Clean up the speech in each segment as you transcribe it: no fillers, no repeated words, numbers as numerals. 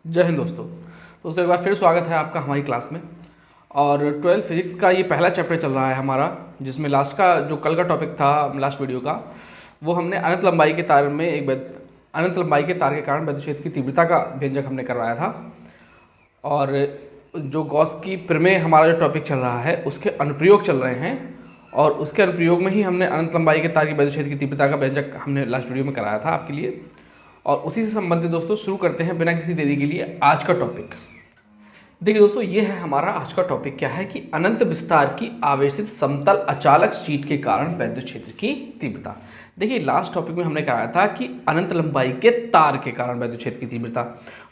जय हिंद दोस्तों एक बार फिर स्वागत है आपका हमारी क्लास में। और 12th फिजिक्स का ये पहला चैप्टर चल रहा है हमारा, जिसमें लास्ट का जो कल का टॉपिक था लास्ट वीडियो का, वो हमने अनंत लंबाई के तार में अनंत लंबाई के तार के कारण विद्युत क्षेत्र की तीव्रता का व्यंजक हमने करवाया था। और जो गॉस की प्रमेय हमारा जो टॉपिक चल रहा है उसके अनुप्रयोग चल रहे हैं, और उसके अनुप्रयोग में ही हमने अनंत लंबाई के तार की विद्युत क्षेत्र की तीव्रता का व्यंजक हमने लास्ट वीडियो में कराया था आपके लिए। और उसी से संबंधित दोस्तों शुरू करते हैं बिना किसी देरी के लिए आज का टॉपिक। देखिए दोस्तों, ये है हमारा आज का टॉपिक। क्या है कि अनंत विस्तार की आवेशित समतल अचालक शीट के कारण विद्युत क्षेत्र की तीव्रता। देखिए लास्ट टॉपिक में हमने कहा था कि अनंत लंबाई के तार के कारण विद्युत क्षेत्र की तीव्रता,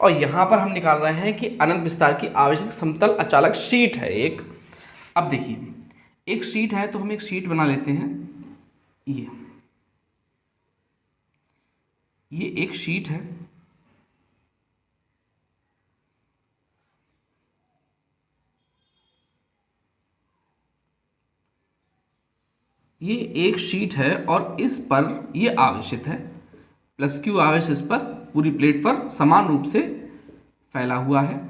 और यहाँ पर हम निकाल रहे हैं कि अनंत विस्तार की आवेशित समतल अचालक शीट है एक। अब देखिए एक शीट है, तो हम एक शीट बना लेते हैं। ये एक शीट है। ये एक शीट है और इस पर ये आवेशित है, प्लस क्यू आवेश इस पर पूरी प्लेट पर समान रूप से फैला हुआ है।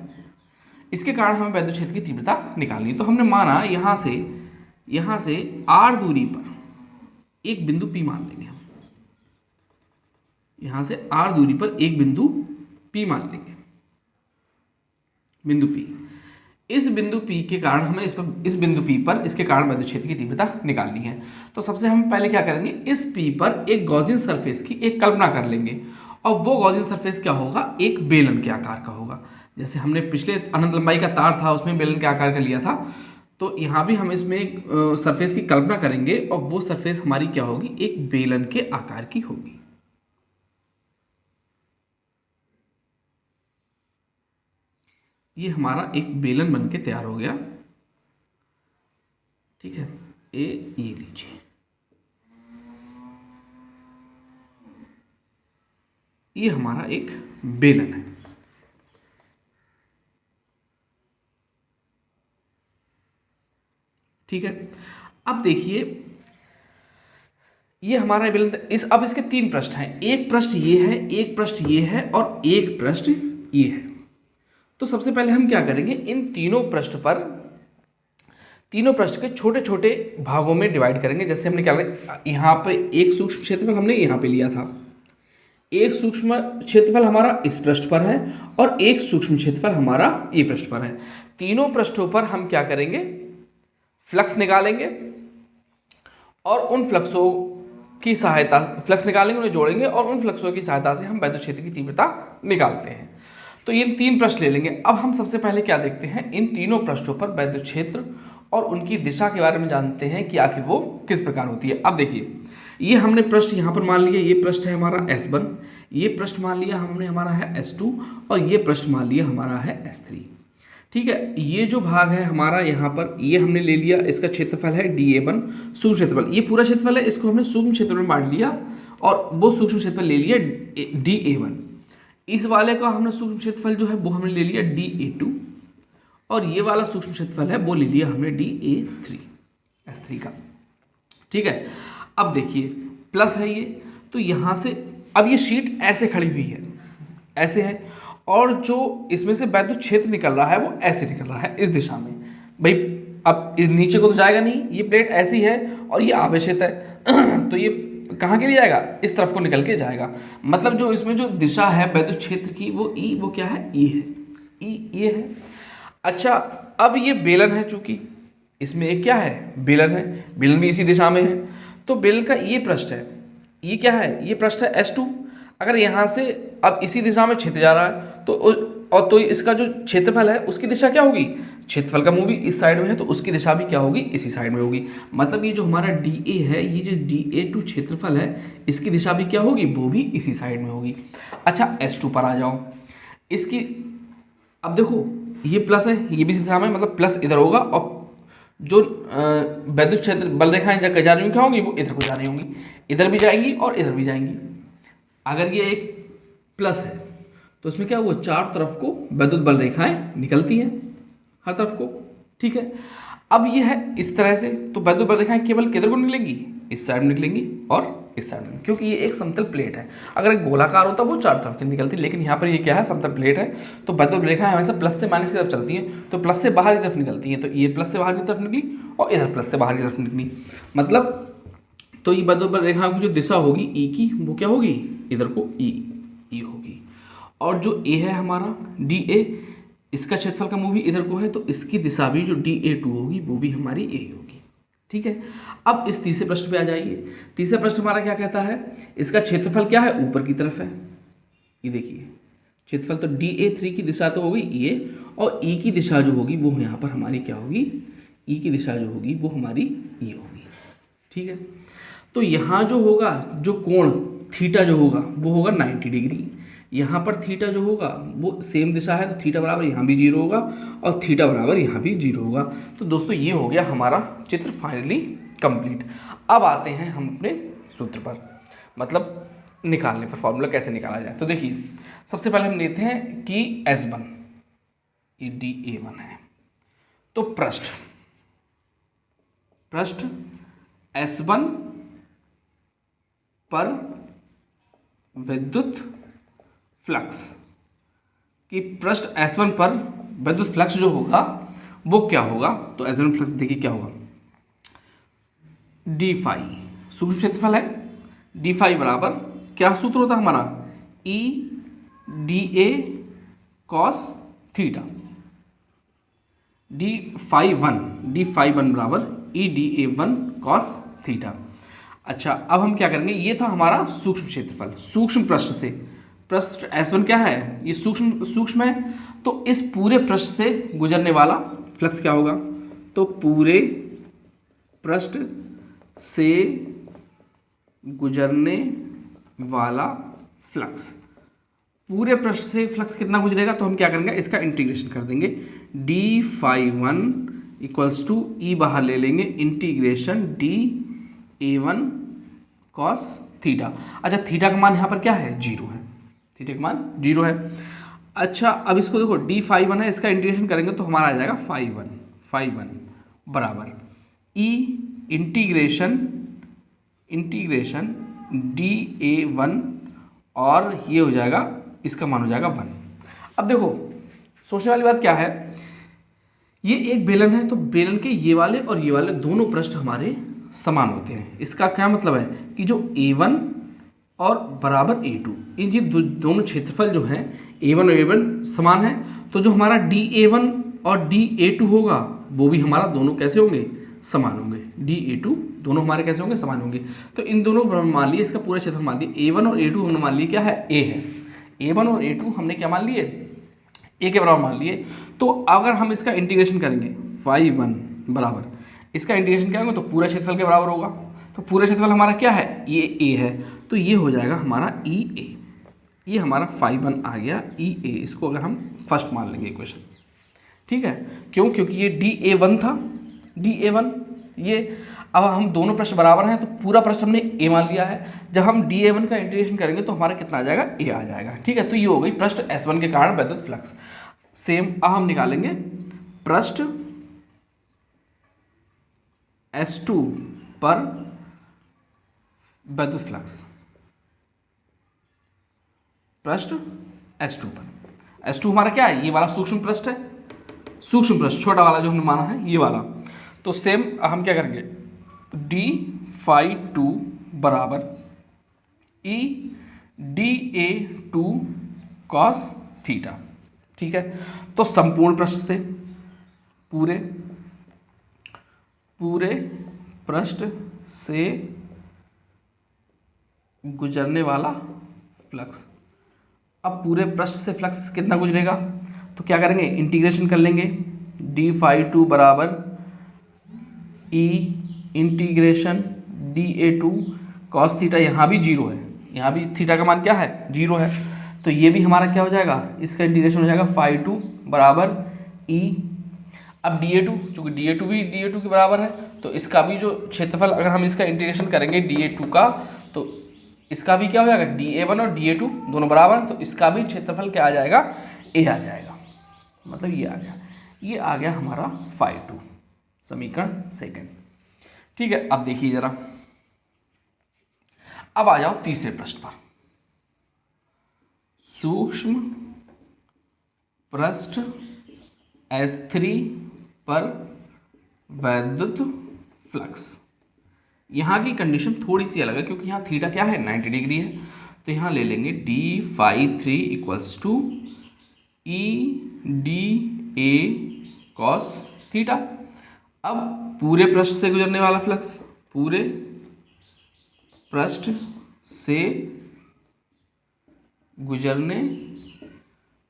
इसके कारण हमें विद्युत क्षेत्र की तीव्रता निकालनी है। तो हमने माना यहाँ से r दूरी पर एक बिंदु P मान लेंगे हम। यहाँ से r दूरी पर एक बिंदु P मान लेंगे, बिंदु P। इस बिंदु P के कारण हमें इस बिंदु P पर इसके कारण विद्युत क्षेत्र की तीव्रता निकालनी है। तो सबसे हम पहले क्या करेंगे, इस P पर एक गॉसियन सरफेस की एक कल्पना कर लेंगे, और वो गॉसियन सरफेस क्या होगा, एक बेलन के आकार का होगा। जैसे हमने पिछले अनंत लंबाई का तार था उसमें बेलन के आकार का लिया था, तो यहाँ भी हम इसमें एक सरफेस की कल्पना करेंगे, और वो सरफेस हमारी क्या होगी, एक बेलन के आकार की होगी। ये हमारा एक बेलन बन के तैयार हो गया, ठीक है। ये लीजिए, ये हमारा एक बेलन है, ठीक है। अब देखिए ये हमारा बेलन। अब इसके तीन पृष्ठ हैं, एक पृष्ठ ये है, एक पृष्ठ ये है, और एक पृष्ठ ये है। तो सबसे पहले हम क्या करेंगे, इन तीनों पृष्ठ के छोटे छोटे भागों में डिवाइड करेंगे। जैसे हमने क्या करें, यहाँ पे एक सूक्ष्म क्षेत्रफल हमने यहाँ पे लिया था, एक सूक्ष्म क्षेत्रफल हमारा इस पृष्ठ पर है, और एक सूक्ष्म क्षेत्रफल हमारा ये पृष्ठ पर है। तीनों पृष्ठों पर हम क्या करेंगे, फ्लक्स निकालेंगे, और उन फ्लक्सों की सहायता फ्लक्स निकालेंगे, उन्हें जोड़ेंगे, और उन फ्लक्सों की सहायता से हम विद्युत क्षेत्र की तीव्रता निकालते हैं। तो ये तीन पृष्ठ ले लेंगे। अब हम सबसे पहले क्या देखते हैं, इन तीनों पृष्ठों पर विद्युत क्षेत्र और उनकी दिशा के बारे में जानते हैं कि आखिर वो किस प्रकार होती है। अब देखिए ये हमने पृष्ठ यहाँ पर मान लिया, ये पृष्ठ है हमारा S1, ये पृष्ठ मान लिया हमने हमारा है S2, और ये पृष्ठ मान लिया हमारा है S3, ठीक है। ये जो भाग है हमारा यहाँ पर, ये हमने ले लिया, इसका क्षेत्रफल है dA1 सूक्ष्म क्षेत्रफल। ये पूरा क्षेत्रफल है, इसको हमने सूक्ष्म क्षेत्रफल में बांट लिया, और वो सूक्ष्म क्षेत्रफल ले लिया dA1। इस वाले का हमने सूक्ष्म क्षेत्रफल जो है वो हमने ले लिया dA2, और ये वाला सूक्ष्म क्षेत्रफल है वो ले लिया हमने dA3 S3 का, ठीक है। अब देखिए प्लस है ये, तो यहाँ से अब ये शीट ऐसे खड़ी हुई है, ऐसे है, और जो इसमें से विद्युत क्षेत्र निकल रहा है वो ऐसे निकल रहा है, इस दिशा में। भाई अब इस नीचे को तो जाएगा नहीं, ये प्लेट ऐसी है और ये आवेशित है तो ये कहाँ के लिए जाएगा, इस तरफ को निकल के जाएगा। मतलब जो इसमें जो दिशा है विद्युत क्षेत्र की वो क्या है, ई है, ये है। अच्छा अब ये बेलन है, चूंकि इसमें एक क्या है, बेलन है, बेलन भी इसी दिशा में है, तो बेलन का ये पृष्ठ है, ये क्या है, ये पृष्ठ है S2। अगर यहाँ से अब इसी दिशा में क्षेत्र जा रहा है तो इसका जो क्षेत्रफल है उसकी दिशा क्या होगी, क्षेत्रफल का मुंह भी इस साइड में है, तो उसकी दिशा भी क्या होगी, इसी साइड में होगी। मतलब ये जो हमारा dA है, ये जो dA2 क्षेत्रफल है, इसकी दिशा भी क्या होगी, वो भी इसी साइड में होगी। अच्छा S2 पर आ जाओ, इसकी अब देखो ये प्लस है, ये भी इसी दिशा में, मतलब प्लस इधर होगा, और जो विद्युत क्षेत्र बल रेखाएं जब जा रही होंगी क्या होंगी, वो इधर को जा रही होंगी, इधर भी जाएंगी और इधर भी जाएंगी। अगर ये एक प्लस है तो इसमें क्या हुआ, चार तरफ को विद्युत बल रेखाएं निकलती हैं, हर तरफ को, ठीक है। अब ये है इस तरह से, तो विद्युत बल रेखाएं केवल किधर को निकलेंगी, इस साइड में निकलेंगी और इस साइड में, क्योंकि ये एक समतल प्लेट है। अगर एक गोलाकार होता वो चार तरफ की निकलती, लेकिन यहाँ पर ये क्या है, समतल प्लेट है। तो वैद्युत रेखा हमेशा प्लस से माइनस की तरफ चलती है, तो प्लस से बाहर की तरफ निकलती है। तो ये प्लस से बाहर की तरफ निकली और इधर प्लस से बाहर की तरफ निकली, मतलब तो ये वैद्युत रेखा की जो दिशा होगी ई की, वो क्या होगी, इधर को ई होगी। और जो ए है हमारा डी ए, इसका क्षेत्रफल का मूव भी इधर को है, तो इसकी दिशा भी जो DA2 होगी वो भी हमारी ए होगी। ठीक है, अब इस तीसरे प्रश्न पे आ जाइए। तीसरा प्रश्न हमारा क्या कहता है, इसका क्षेत्रफल क्या है, ऊपर की तरफ है। ये देखिए क्षेत्रफल तो DA3 की दिशा तो होगी ये, और ई की दिशा जो होगी वो यहाँ पर हमारी क्या होगी, ई की दिशा जो होगी वो हमारी ये होगी। ठीक है, तो यहाँ जो होगा, जो कोण थीटा जो होगा वो होगा 90 डिग्री। यहाँ पर थीटा जो होगा वो सेम दिशा है, तो थीटा बराबर यहाँ भी 0 होगा और थीटा बराबर यहाँ भी 0 होगा। तो दोस्तों ये हो गया हमारा चित्र फाइनली कंप्लीट। अब आते हैं हम अपने सूत्र पर, मतलब निकालने पर, फॉर्मूला कैसे निकाला जाए। तो देखिए सबसे पहले हम लेते हैं कि S1 ये DA1 है, तो पृष्ठ S1 पर विद्युत फ्लक्स कि पृष्ठ S1 पर विद्युत फ्लक्स जो होगा वो क्या होगा, तो S1 फ्लक्स देखिए क्या होगा, डी फाई सूक्ष्म क्षेत्रफल है, डी फाई बराबर क्या सूत्र होता है हमारा, EDA cos theta, d phi one बराबर EDA1 cos थीटा। अच्छा अब हम क्या करेंगे, ये था हमारा सूक्ष्म क्षेत्रफल। सूक्ष्म पृष्ठ से, पृष्ठ S1 क्या है, ये सूक्ष्म है, तो इस पूरे पृष्ठ से गुजरने वाला फ्लक्स क्या होगा, तो पूरे पृष्ठ से गुजरने वाला फ्लक्स, पूरे पृष्ठ से फ्लक्स कितना गुजरेगा, तो हम क्या करेंगे, इसका इंटीग्रेशन कर देंगे। D phi one equals to E बाहर ले लेंगे, इंटीग्रेशन DA1 cos थीटा। अच्छा थीटा का मान यहाँ पर क्या है, 0 है, थीटा का मान 0 है। अच्छा अब इसको देखो डी फाई वन है, इसका इंटीग्रेशन करेंगे तो हमारा आ जाएगा फाई वन बराबर ई इंटीग्रेशन DA1 और ये हो जाएगा, इसका मान हो जाएगा 1। अब देखो सोचने वाली बात क्या है, ये एक बेलन है, तो बेलन के ये वाले और ये वाले दोनों पृष्ठ हमारे समान होते हैं। इसका क्या मतलब है कि जो A1 और बराबर A2, ये दोनों क्षेत्रफल जो हैं A1 और A1 समान है, तो जो हमारा DA1 और DA2 होगा वो भी हमारा दोनों कैसे होंगे, समान होंगे। DA2 दोनों हमारे कैसे होंगे, समान होंगे। तो इन दोनों को मान लिए, इसका पूरा क्षेत्रफल मान लिए, A1 और A2 हमने मान लिए क्या है, A है, A1 और A2 हमने क्या मान लिए, A के बराबर मान लिए। तो अगर हम इसका इंटीग्रेशन करेंगे फाई वन बराबर, इसका इंटीग्रेशन क्या होगा, तो पूरा क्षेत्रफल के बराबर होगा। तो पूरा क्षेत्रफल हमारा क्या है, ये A है, तो ये हो जाएगा हमारा EA, ये हमारा फाई वन आ गया EA। इसको अगर हम फर्स्ट मान लेंगे इक्वेशन, ठीक है, क्यों, क्योंकि ये DA1 था, DA1 ये, अब हम दोनों पृष्ठ बराबर हैं तो पूरा पृष्ठ हमने A मान लिया है। जब हम DA1 का इंटीग्रेशन करेंगे तो हमारा कितना आ जाएगा, A आ जाएगा। ठीक है, तो ये हो गई पृष्ठ S1 के कारण विद्युत फ्लक्स। सेम अब हम निकालेंगे पृष्ठ S2 पर विद्युत फ्लक्स, पृष्ठ S2 पर। S2 हमारा क्या है, ये वाला सूक्ष्म पृष्ठ है, सूक्ष्म पृष्ठ छोटा वाला जो हमने माना है ये वाला। तो सेम हम क्या करेंगे, डी फाई टू बराबर EDA2 cos थीटा। ठीक है, तो संपूर्ण पृष्ठ से पूरे पृष्ठ से गुजरने वाला फ्लक्स। अब पूरे पृष्ठ से फ्लक्स कितना गुजरेगा, तो क्या करेंगे, इंटीग्रेशन कर लेंगे। डी फाई टू बराबर ई इंटीग्रेशन DA2 cos थीटा, यहाँ भी 0 है, यहाँ भी थीटा का मान क्या है, 0 है, तो ये भी हमारा क्या हो जाएगा, इसका इंटीग्रेशन हो जाएगा फाई टू बराबर ई। अब DA2, चूँकि DA2 भी DA2 के बराबर है, तो इसका भी जो क्षेत्रफल अगर हम इसका इंटीग्रेशन करेंगे DA2 का, तो इसका भी क्या हो जाएगा, DA1 और DA2 दोनों बराबर हैं, तो इसका भी क्षेत्रफल क्या आ जाएगा, A आ जाएगा। मतलब ये आ गया, ये आ गया हमारा फाई टू, समीकरण सेकंड। ठीक है, अब देखिए जरा, अब आ जाओ तीसरे प्रश्न पर। सूक्ष्म पृष्ठ S3 पर वैद्युत फ्लक्स। यहाँ की कंडीशन थोड़ी सी अलग है क्योंकि यहाँ थीटा क्या है 90 डिग्री है, तो यहाँ ले लेंगे d∅3 equals to E/d∅A cos theta. अब पूरे पृष्ठ से गुजरने वाला फ्लक्स, पूरे पृष्ठ से गुजरने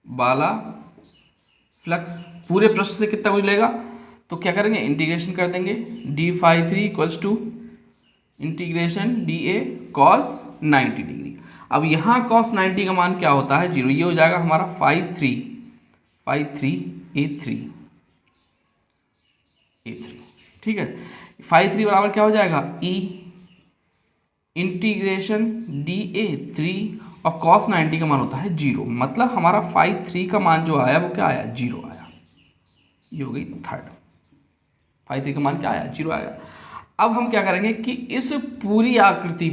वाला फ्लक्स, पूरे पृष्ठ से कितना गुजरेगा, तो क्या करेंगे इंटीग्रेशन कर देंगे d∅3 equals to integration dA cos 90 degree. अब यहाँ cos 90 का मान क्या होता है 0, ये हो जाएगा हमारा ∅3 A3, ठीक है। ∅3 बराबर क्या हो जाएगा E इंटीग्रेशन dA3 और cos 90 का मान होता है 0, मतलब हमारा ∅3 का मान जो आया वो क्या आया 0 आया। ये हो गई थर्ड, ∅3 का मान क्या आया 0 आया। अब हम क्या करेंगे कि इस पूरी आकृति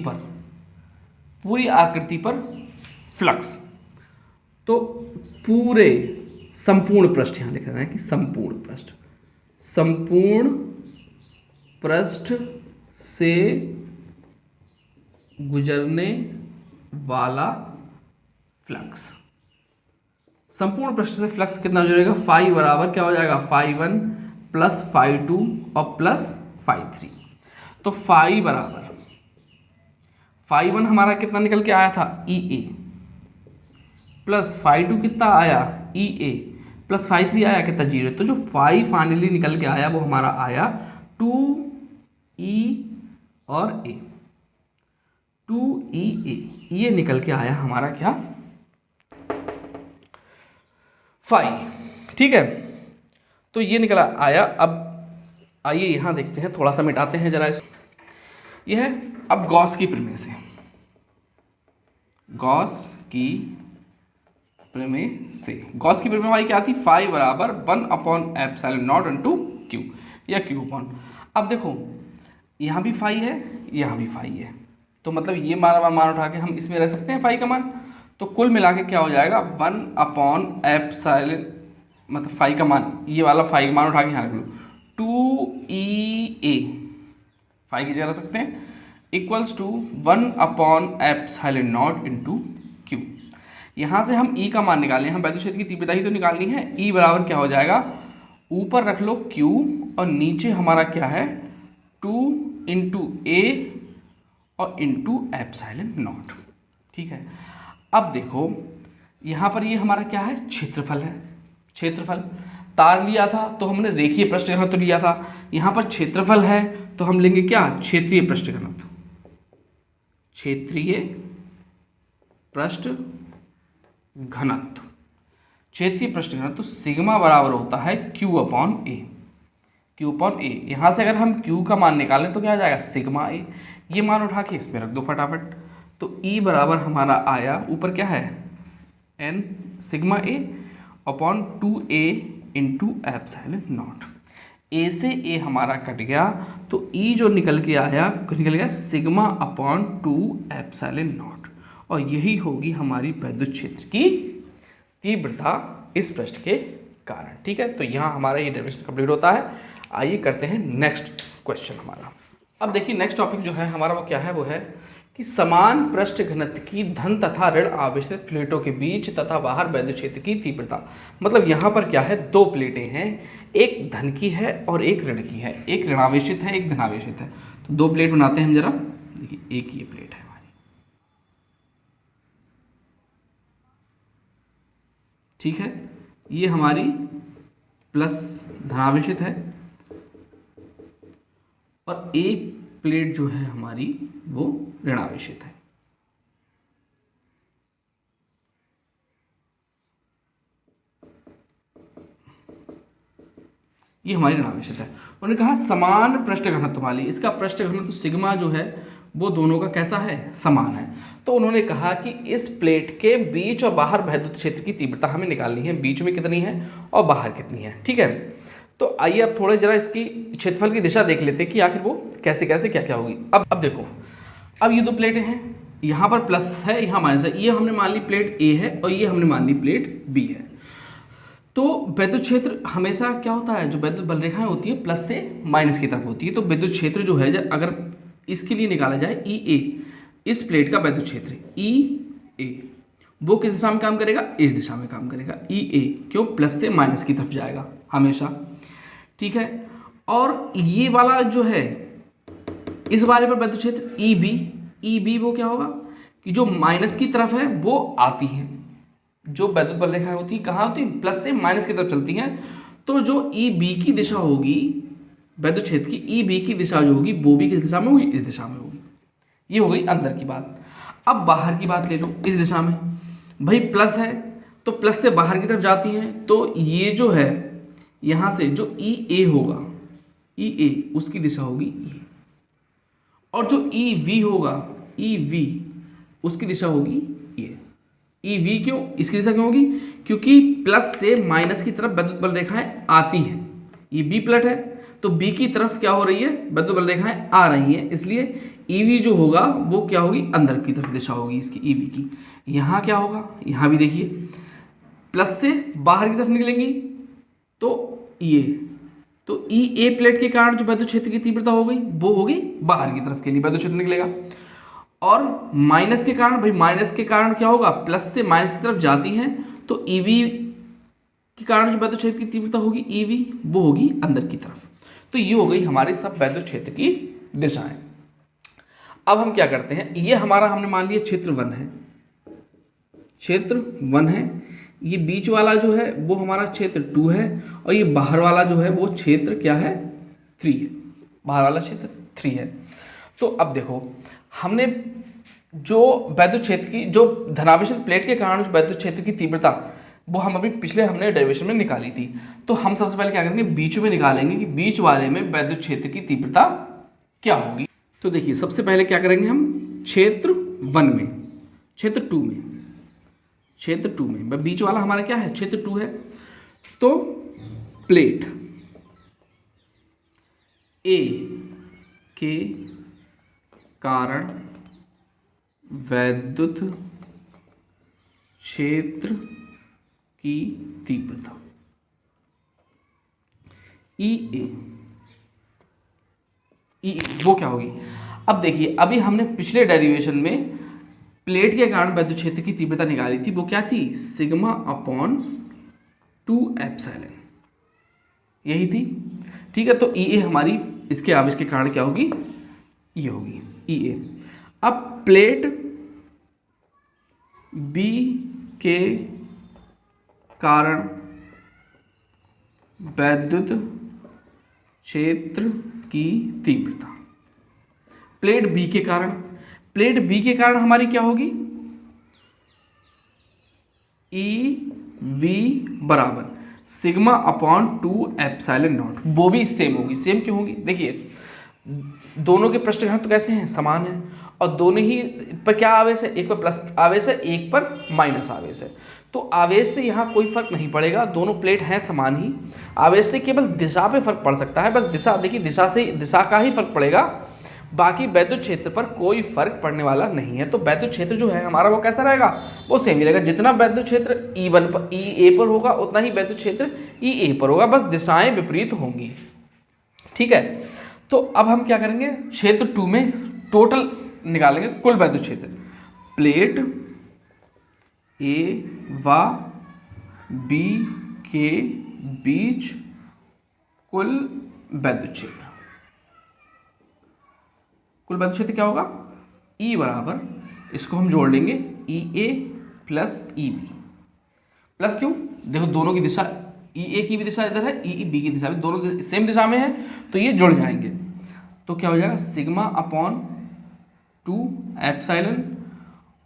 पर फ्लक्स, तो पूरे संपूर्ण पृष्ठ यहाँ लिख रहे हैं कि संपूर्ण पृष्ठ से गुजरने वाला फ्लक्स, संपूर्ण पृष्ठ से फ्लक्स कितना गुजरेगा, फाई बराबर क्या हो जाएगा ∅1 प्लस ∅2 और प्लस ∅3। तो फाई बराबर ∅1 हमारा कितना निकल के आया था EA, प्लस ∅2 कितना आया EA, प्लस ∅3 आया कितना 0। तो जो फाई फाइनली निकल के आया वो हमारा आया 2E और A, 2EA, ये निकल के आया हमारा क्या फाई, ठीक है। तो ये निकला आया। अब आइए यहाँ देखते हैं, थोड़ा सा मिटाते हैं जरा इसको। यह है अब गॉस की प्रमेय से, गॉस की प्रमेय हमारी क्या आती, फाई बराबर 1/ε0 इंटू क्यू या क्यू अपॉन। अब देखो यहाँ भी फाई है, यहाँ भी फाई है, तो मतलब ये मान उठा के हम इसमें रख सकते हैं फाई का मान। तो कुल मिला के क्या हो जाएगा 1/ε, मतलब फाई का मान, ये वाला फाई का मान उठा के यहाँ रख लो 2EA, फाई की जगह रख सकते हैं, इक्वल्स टू 1/ε0 इंटू क्यू। यहाँ से हम E का मान निकालें, हम वैद्युत क्षेत्र की तीव्रता ही तो निकालनी है। E बराबर क्या हो जाएगा, ऊपर रख लो Q और नीचे हमारा क्या है 2 इंटू A और इंटू ε0, ठीक है। अब देखो यहाँ पर ये हमारा क्या है क्षेत्रफल है, क्षेत्रफल तार लिया था तो हमने रेखीय पृष्ठ घनत्व तो लिया था, यहाँ पर क्षेत्रफल है तो हम लेंगे क्या क्षेत्रीय पृष्ठ घनत्व, क्षेत्रीय पृष्ठ घनत्व। क्षेत्रीय पृष्ठ घनत्व सिग्मा बराबर होता है Q अपॉन A। यहाँ से अगर हम Q का मान निकालें तो क्या आ जाएगा सिग्मा A, ये मान उठा के इसमें रख दो फटाफट। तो E बराबर हमारा आया, ऊपर क्या है n sigma A upon 2A into ε0। A से A हमारा कट गया तो E जो निकल के आया निकल गया सिग्मा अपॉन 2ε0, और यही होगी हमारी वैद्युत क्षेत्र की तीव्रता इस पृष्ठ के कारण, ठीक है। तो यहाँ हमारा ये डेरिवेशन कंप्लीट होता है। आइए करते हैं नेक्स्ट क्वेश्चन हमारा। अब देखिए नेक्स्ट टॉपिक जो है हमारा वो क्या है, वो है कि समान पृष्ठ घनत्व की धन तथा ऋण आवेशित प्लेटों के बीच तथा बाहर वैद्युत क्षेत्र की तीव्रता। मतलब यहाँ पर क्या है, दो प्लेटें हैं, एक धन की है और एक ऋण की है, एक ऋणावेशित है एक धनावेशित है। तो दो प्लेट बनाते हैं हम जरा, देखिए एक ये प्लेट है हमारी, ठीक है, ये हमारी प्लस धनावेशित है और एक प्लेट जो है हमारी वो ऋणावेशित है। ये हमारी ऋणावेशित है। उन्होंने कहा समान पृष्ठ घनत्व वाली, इसका पृष्ठ घनत्व सिग्मा जो है वो दोनों का कैसा है, समान है। तो उन्होंने कहा कि इस प्लेट के बीच और बाहर वैद्युत क्षेत्र की तीव्रता हमें निकालनी है, बीच में कितनी है और बाहर कितनी है, ठीक है। तो आइए अब थोड़ा जरा इसकी क्षेत्रफल की दिशा देख लेते हैं कि आखिर वो कैसे कैसे क्या क्या होगी। अब देखो, अब ये दो प्लेटें हैं, यहाँ पर प्लस है, यहाँ माइनस है, ये हमने मान ली प्लेट ए है और ये हमने मान ली प्लेट बी है। तो वैद्युत क्षेत्र हमेशा क्या होता है, जो वैद्युत बल रेखाएं होती है प्लस से माइनस की तरफ होती है। तो वैद्युत क्षेत्र जो है, अगर इसके लिए निकाला जाए ई ए, इस प्लेट का वैद्युत क्षेत्र ई ए, वो किस दिशा में काम करेगा, इस दिशा में काम करेगा। ई ए क्यों, प्लस से माइनस की तरफ जाएगा हमेशा, ठीक है। और ये वाला जो है, इस वाले पर वैद्युत क्षेत्र ई बी, वो क्या होगा कि जो माइनस की तरफ है वो आती है। जो वैद्युत बल रेखाएं होती है कहाँ होती है, प्लस से माइनस की तरफ चलती हैं। तो जो ई बी की दिशा होगी वैद्युत क्षेत्र की, ई बी की दिशा जो होगी वो भी किस दिशा में होगी, इस दिशा में होगी। ये हो गई अंदर की बात। अब बाहर की बात ले लो, इस दिशा में भाई प्लस है तो प्लस से बाहर की तरफ जाती हैं, तो ये जो है यहाँ से जो ई ए होगा, ई ए उसकी दिशा होगी ये, और जो ई वी होगा, ई वी उसकी दिशा होगी ये। ई वी क्यों, इसकी दिशा क्यों होगी, क्योंकि प्लस से माइनस की तरफ वैद्युत बल रेखाएं आती हैं। ये बी प्लेट है तो बी की तरफ क्या हो रही है, वैद्युत बल रेखाएं आ रही हैं, इसलिए ई वी जो होगा वो क्या होगी, अंदर की तरफ दिशा होगी इसकी ई वी की। यहाँ क्या होगा, यहाँ भी देखिए प्लस से बाहर की तरफ निकलेंगी तो ये, तो ई ए प्लेट के कारण जो वैद्युत क्षेत्र की तीव्रता हो गई वो होगी बाहर की तरफ के लिए वैद्युत क्षेत्र निकलेगा। और माइनस के कारण, भाई माइनस के कारण क्या होगा, प्लस से माइनस की तरफ जाती हैं तो ई वी के कारण जो वैद्युत क्षेत्र की तीव्रता होगी ई वी, वो होगी अंदर की तरफ। तो ये हो गई हमारे सब वैद्युत क्षेत्र की दिशाएं। अब हम क्या करते हैं, ये हमारा हमने मान लिया क्षेत्र 1 है, क्षेत्र 1 है। ये बीच वाला जो है वो हमारा क्षेत्र 2 है, और ये बाहर वाला जो है वो क्षेत्र क्या है, 3 है। बाहर वाला क्षेत्र 3 है। तो अब देखो, हमने जो वैद्युत क्षेत्र की, जो धनावेशित प्लेट के कारण जो वैद्युत क्षेत्र की तीव्रता, वो हम अभी पिछले हमने डेरिवेशन में निकाली थी। तो हम सबसे पहले क्या करेंगे, बीच में निकालेंगे कि बीच वाले में वैद्युत क्षेत्र की तीव्रता क्या होगी। तो देखिए सबसे पहले क्या करेंगे हम, क्षेत्र 1 में, क्षेत्र 2 में, क्षेत्र 2 में बीच वाला हमारा क्या है, क्षेत्र 2 है। तो प्लेट ए के कारण वैद्युत क्षेत्र की तीव्रता ई ए वो क्या होगी। अब देखिए, अभी हमने पिछले डेरिवेशन में प्लेट के कारण वैद्युत क्षेत्र की तीव्रता निकाली थी, वो क्या थी, सिग्मा अपॉन 2 एप्सिलॉन, यही थी, ठीक है। तो ई ए हमारी इसके आवेश के कारण क्या होगी, ये होगी ई ए। अब प्लेट बी के कारण वैद्युत क्षेत्र की तीव्रता, प्लेट बी के कारण, प्लेट बी के कारण हमारी क्या होगी, ई वी बराबर सिग्मा अपॉन 2 एप्सिलॉन नॉट। वो भी सेम होगी। सेम क्यों होगी, देखिए दोनों के पृष्ठ घनत्व तो कैसे हैं, समान है, और दोनों ही पर क्या आवेश है, एक पर प्लस आवेश है, एक पर माइनस आवेश है। तो आवेश से यहाँ कोई फर्क नहीं पड़ेगा, दोनों प्लेट हैं समान ही। आवेश से केवल दिशा पे फर्क पड़ सकता है, बस दिशा, देखिए दिशा का ही फर्क पड़ेगा, बाकी वैद्युत क्षेत्र पर कोई फर्क पड़ने वाला नहीं है। तो वैद्युत क्षेत्र जो है हमारा वो कैसा रहेगा, वो सेम ही रहेगा। जितना वैद्युत क्षेत्र E1 पर, E पर होगा, उतना ही वैद्युत क्षेत्र EA पर होगा, बस दिशाएं विपरीत होंगी, ठीक है। तो अब हम क्या करेंगे, क्षेत्र 2 में टोटल निकालेंगे कुल वैद्युत क्षेत्र, प्लेट ए व बी के बीच कुल वैद्युत क्षेत्र। कुल वैद्युत क्षेत्र क्या होगा, E बराबर, इसको हम जोड़ लेंगे ई ए प्लस ई बी। प्लस क्यों, देखो दोनों की दिशा, ई ए की भी दिशा इधर है, ई बी की दिशा भी, दोनों सेम दिशा में है, तो ये जुड़ जाएंगे। तो क्या हो जाएगा, सिग्मा अपॉन 2 एप्सिलॉन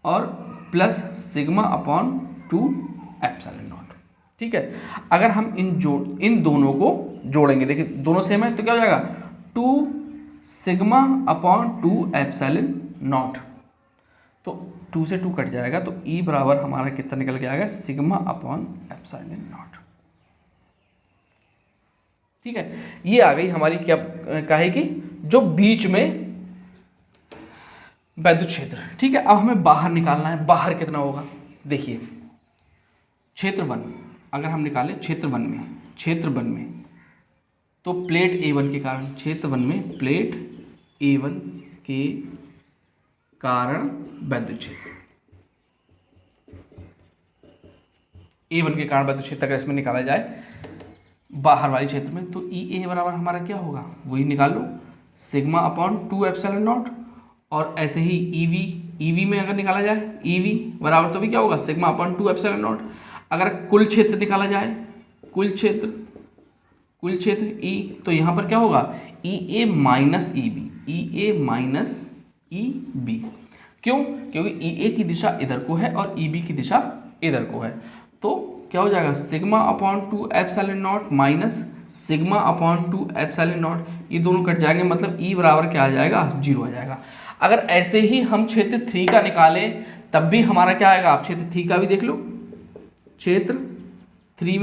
और plus sigma upon 2 epsilon not, ठीक है। अगर हम इन दोनों को जोड़ेंगे, देखिए दोनों सेम है, तो क्या हो जाएगा, 2 सिग्मा अपॉन 2 एप्सिलॉन नॉट। तो 2 से 2 कट जाएगा, तो E बराबर हमारा कितना निकल के आएगा, सिग्मा अपॉन एप्सिलॉन नॉट, ठीक है। ये आ गई हमारी क्या कहे कि जो बीच में वैद्युत क्षेत्र। ठीक है, अब हमें बाहर निकालना है, बाहर कितना होगा। देखिए क्षेत्र 1 अगर हम निकालें क्षेत्र 1 में तो प्लेट A1 के कारण, क्षेत्र 1 में प्लेट A1 के कारण वैद्युत क्षेत्र, A1 के कारण वैद्युत क्षेत्र अगर इसमें निकाला जाए बाहर वाले क्षेत्र में, तो EA बराबर हमारा क्या होगा, वही निकाल लो, सिग्मा अपॉन 2 एप्सिलॉन नॉट। और ऐसे ही EV में अगर निकाला जाए, EV बराबर तो भी क्या होगा, सिग्मा अपॉन 2 एप्सिलॉन नॉट। अगर कुल क्षेत्र निकाला जाए, कुल क्षेत्र E, तो यहाँ पर क्या होगा, EA माइनस EB। क्यों, क्योंकि EA की दिशा इधर को है और EB की दिशा इधर को है, तो क्या हो जाएगा, sigma upon 2 epsilon not minus sigma upon 2 epsilon not, ये दोनों कट जाएंगे, मतलब E बराबर क्या आ जाएगा, 0 आ जाएगा। अगर ऐसे ही हम क्षेत्र 3 का निकालें तब भी हमारा क्या आएगा, आप क्षेत्र 3 का भी देख लो, क्षेत्र 3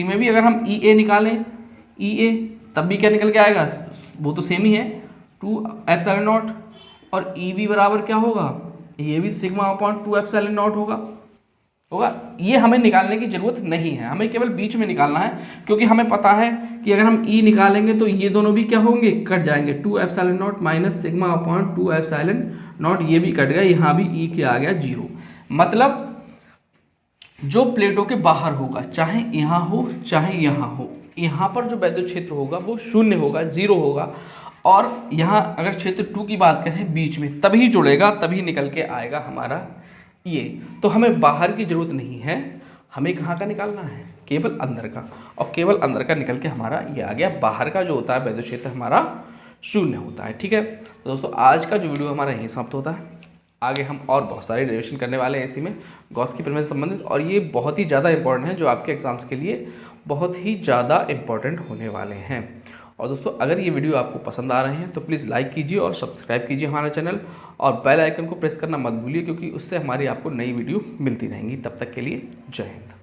में भी अगर हम EA निकालें, EA तब भी क्या निकल के आएगा, वो तो सेम ही है 2 एप्सिलॉन नॉट। और EB बराबर क्या होगा, ये भी सिग्मा अपॉन 2 एप्सिलॉन नॉट होगा। ये हमें निकालने की जरूरत नहीं है, हमें केवल बीच में निकालना है, क्योंकि हमें पता है कि अगर हम E निकालेंगे तो ये दोनों भी क्या होंगे, कट जाएंगे, 2 epsilon not minus sigma upon 2 epsilon not, ये भी कट गया, यहाँ भी E क्या आ गया, 0। मतलब जो प्लेटों के बाहर होगा, चाहे यहाँ हो चाहे यहाँ हो, यहाँ पर जो वैद्युत क्षेत्र होगा वो 0 होगा, 0 होगा। और यहाँ अगर क्षेत्र 2 की बात करें बीच में, तभी जुड़ेगा, तभी निकल के आएगा हमारा ये। तो हमें बाहर की जरूरत नहीं है, हमें कहाँ का निकालना है, केवल अंदर का, और केवल अंदर का निकल के हमारा ये आ गया। बाहर का जो होता है वैद्युत क्षेत्र हमारा 0 होता है। ठीक है, तो दोस्तों आज का जो वीडियो हमारा यहीं समाप्त होता है। आगे हम और बहुत सारे डेरिवेशन करने वाले हैं इसी में, गॉस की प्रमेय से संबंधित, और ये बहुत ही ज़्यादा इंपॉर्टेंट है, जो आपके एग्जाम्स के लिए बहुत ही ज़्यादा इंपॉर्टेंट होने वाले हैं। और दोस्तों अगर ये वीडियो आपको पसंद आ रहे हैं तो प्लीज़ लाइक कीजिए और सब्सक्राइब कीजिए हमारा चैनल, और बेल आइकन को प्रेस करना मत भूलिए, क्योंकि उससे हमारी आपको नई वीडियो मिलती रहेंगी। तब तक के लिए जय हिंद।